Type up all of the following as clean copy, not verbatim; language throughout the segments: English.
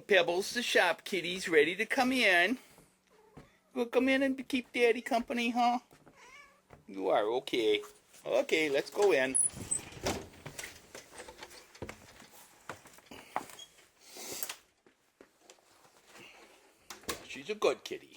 Pebbles, the shop kitty's ready to come in. We'll come in and keep Daddy company, huh? You are, okay. Okay, let's go in. She's a good kitty.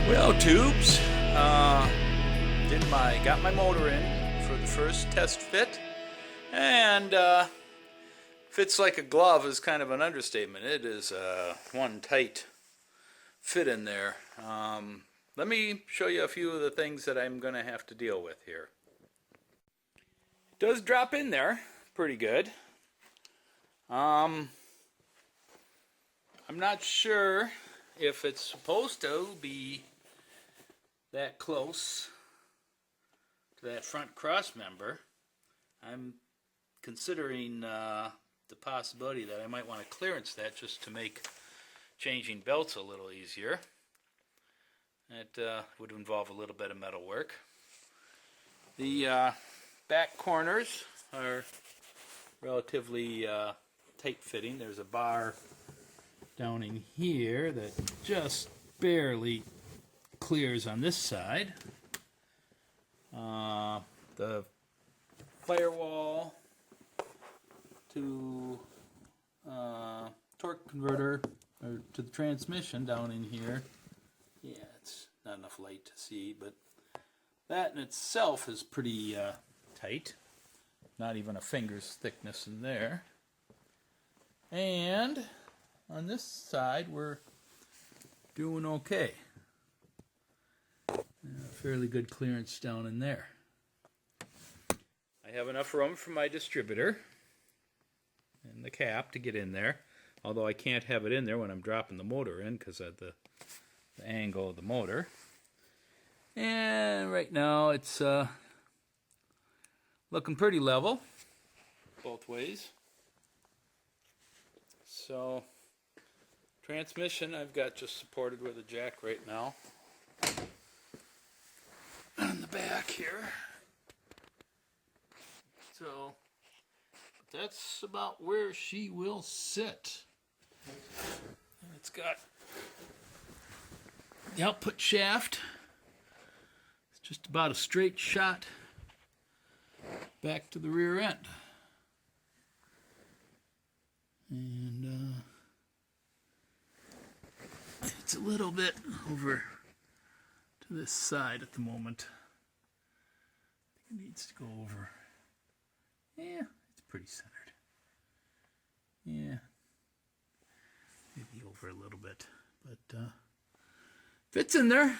Well, tubes, got my motor in for the first test fit, and fits like a glove is kind of an understatement. It is one tight fit in there. Let me show you a few of the things that I'm going to have to deal with here. It does drop in there pretty good. I'm not sure if it's supposed to be that close to that front cross member. I'm considering the possibility that I might want to clearance that just to make changing belts a little easier. That would involve a little bit of metal work. The back corners are relatively tight fitting. There's a bar down in here that just barely clears on this side. The firewall to torque converter or to the transmission down in here. Yeah, it's not enough light to see, but that in itself is pretty tight. Not even a finger's thickness in there. And on this side, we're doing okay. Fairly good clearance down in there. I have enough room for my distributor and the cap to get in there, although I can't have it in there when I'm dropping the motor in because of the angle of the motor. And right now it's looking pretty level both ways. So transmission I've got just supported with a jack right now on the back here. So that's about where she will sit. And it's got the output shaft. It's just about a straight shot back to the rear end. And it's a little bit over to this side at the moment. I think it needs to go over. Yeah, it's pretty centered. Yeah, maybe over a little bit, but fits in there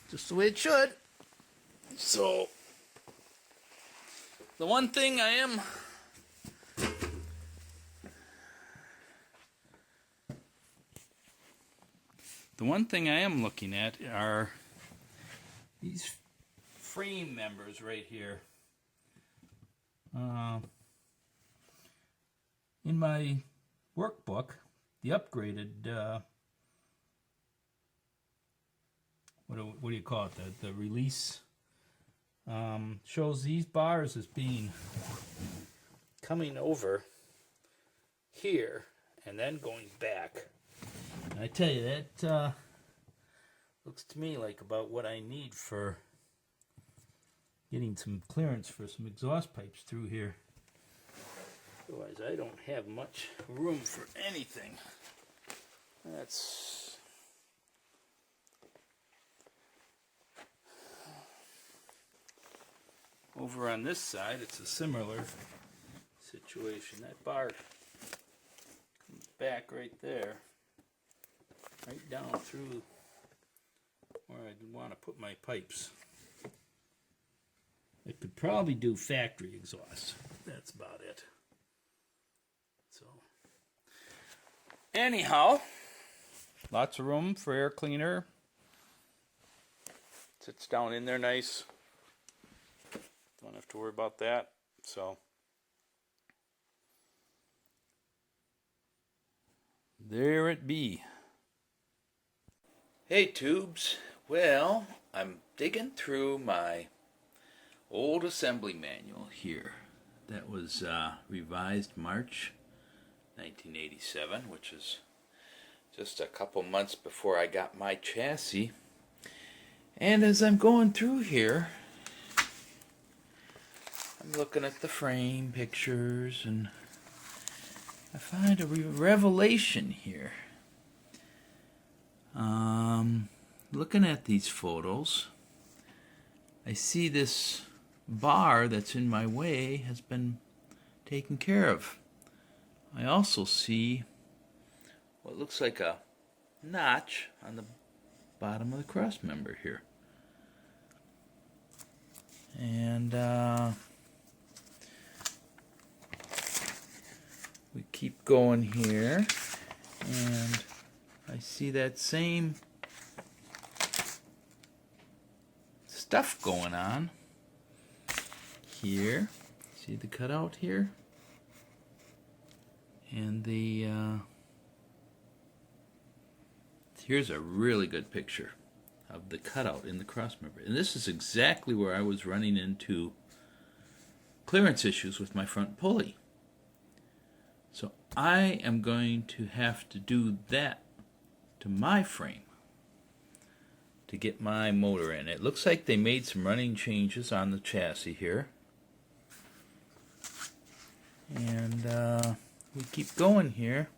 just the way it should. So the one thing I am looking at are these frame members right here. In my workbook, the upgraded, what do you call it? The release shows these bars as being coming over here and then going back. And I tell you, that looks to me like about what I need for getting some clearance for some exhaust pipes through here. Otherwise, I don't have much room for anything. That's over on this side. It's a similar situation. That bar comes back right there, right down through where I want to put my pipes. I could probably do factory exhaust. That's about it. So, anyhow, lots of room for air cleaner. Sits down in there nice. Don't have to worry about that. So, there it be. Hey tubes, well, I'm digging through my old assembly manual here that was revised March 1987, which is just a couple months before I got my chassis. And as I'm going through here, I'm looking at the frame pictures and I find a revelation here. Looking at these photos, I see this bar that's in my way has been taken care of. I also see what looks like a notch on the bottom of the cross member here. And we keep going here, and I see that same stuff going on here. See the cutout here? And the here's a really good picture of the cutout in the cross member. And this is exactly where I was running into clearance issues with my front pulley. So I am going to have to do that to my frame to get my motor in. It looks like they made some running changes on the chassis here. And we keep going here.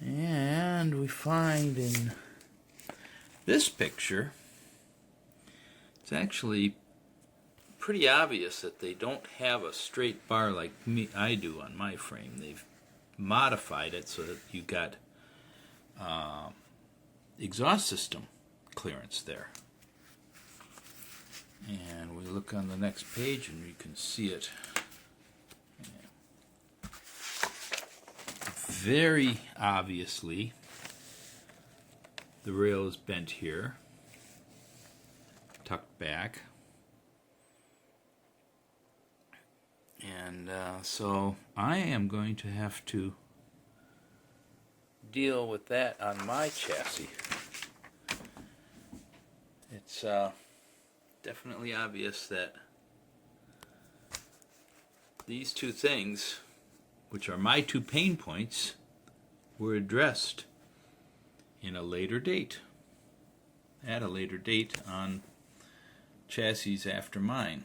And we find in this picture, it's actually pretty obvious that they don't have a straight bar like I do on my frame. They've modified it so that you got exhaust system clearance there. And we look on the next page and you can see it. Very obviously, the rail is bent here, tucked back. And so I am going to have to deal with that on my chassis. It's definitely obvious that these two things, which are my two pain points, were addressed in a later date, at a later date on chassis after mine.